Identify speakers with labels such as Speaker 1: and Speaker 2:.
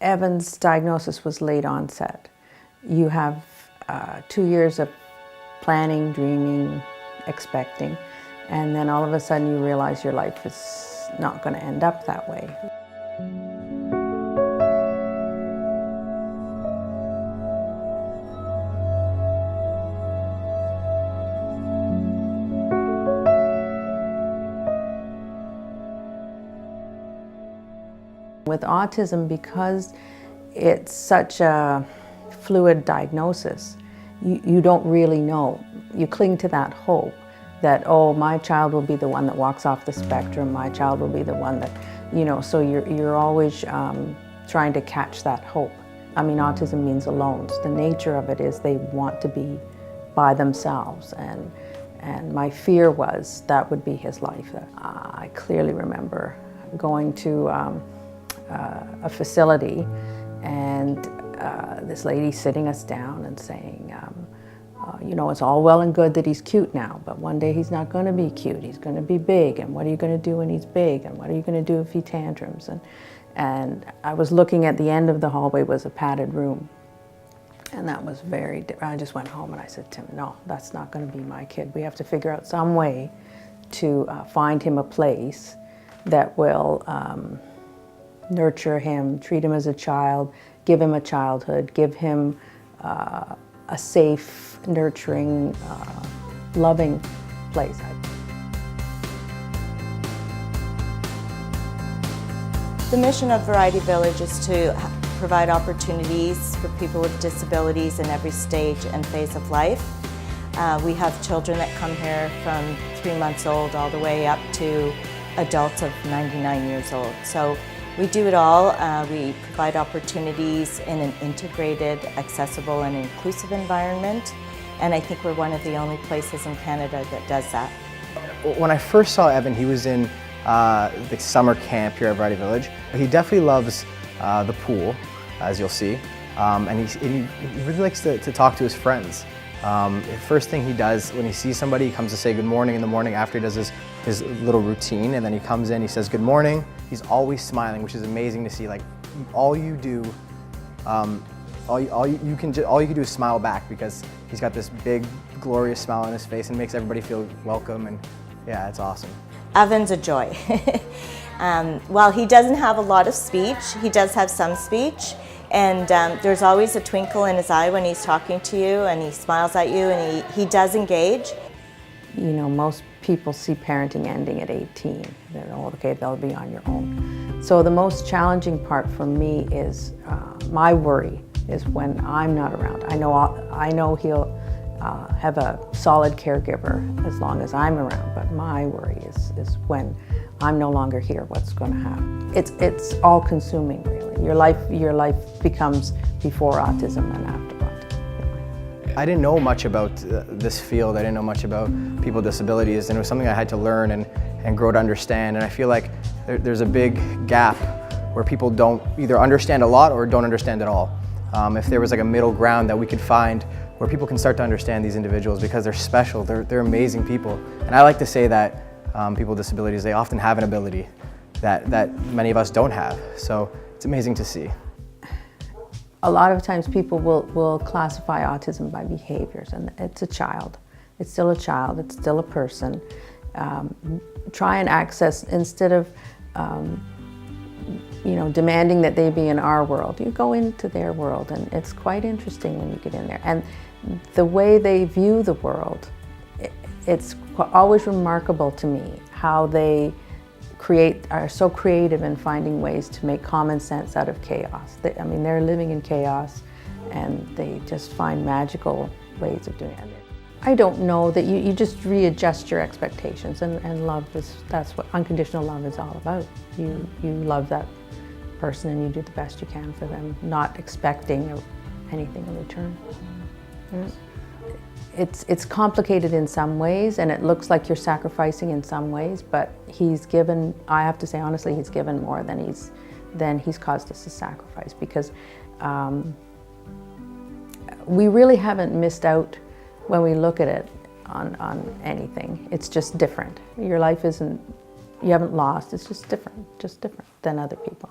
Speaker 1: Evan's diagnosis was late onset. You have 2 years of planning, dreaming, expecting, and then all of a sudden you realize your life is not going to end up that way. With autism, because it's such a fluid diagnosis, you don't really know. You cling to that hope that, oh, my child will be the one that walks off the spectrum, my child will be the one that, you know, so you're always trying to catch that hope. I mean, autism means alone. So the nature of it is they want to be by themselves, and my fear was that would be his life. I clearly remember going to a facility, and this lady sitting us down and saying, you know, it's all well and good that he's cute now, but one day he's not going to be cute. He's going to be big, and what are you going to do when he's big, and what are you going to do if he tantrums? And I was looking at the end of the hallway was a padded room, and that was I just went home and I said, Tim, no, that's not going to be my kid. We have to figure out some way to find him a place that will nurture him, treat him as a child, give him a childhood, give him a safe, nurturing, loving place.
Speaker 2: The mission of Variety Village is to provide opportunities for people with disabilities in every stage and phase of life. We have children that come here from 3 months old all the way up to adults of 99 years old. So we do it all. We provide opportunities in an integrated, accessible, and inclusive environment. And I think we're one of the only places in Canada that does that.
Speaker 3: When I first saw Evan, he was in the summer camp here at Variety Village. He definitely loves the pool, as you'll see. And he really likes to talk to his friends. The first thing he does when he sees somebody, he comes to say good morning in the morning after he does his little routine, and then he comes in, he says good morning. He's always smiling, which is amazing to see. Like, all you do, all you can do is smile back, because he's got this big, glorious smile on his face and makes everybody feel welcome, and yeah, it's awesome.
Speaker 2: Evan's a joy. While he doesn't have a lot of speech, he does have some speech. And there's always a twinkle in his eye when he's talking to you, and he smiles at you, and he does engage.
Speaker 1: You know, most people see parenting ending at 18. They're, oh, okay, they'll be on your own. So the most challenging part for me is, my worry is when I'm not around. I know he'll have a solid caregiver as long as I'm around, but my worry is when I'm no longer here, what's going to happen. It's all-consuming, really. Your life becomes before autism and after autism.
Speaker 3: I didn't know much about this field. I didn't know much about people with disabilities, and it was something I had to learn and grow to understand. And I feel like there's a big gap where people don't either understand a lot or don't understand at all. If there was like a middle ground that we could find where people can start to understand these individuals, because they're special, they're amazing people. And I like to say that people with disabilities, they often have an ability that many of us don't have. So it's amazing to see.
Speaker 1: A lot of times people will classify autism by behaviors, and it's a child. It's still a child, it's still a person. Try and access, instead of you know, demanding that they be in our world, you go into their world, and it's quite interesting when you get in there. And the way they view the world, it's always remarkable to me how they are so creative in finding ways to make common sense out of chaos. I mean, they're living in chaos, and they just find magical ways of doing it. I don't know, that you just readjust your expectations, and love that's what unconditional love is all about. You love that person, and you do the best you can for them, not expecting anything in return. It's complicated in some ways, and it looks like you're sacrificing in some ways, but he's given, I have to say honestly, he's given more than he's caused us to sacrifice, because we really haven't missed out when we look at it on anything. It's just different. Your life isn't, you haven't lost, it's just different than other people.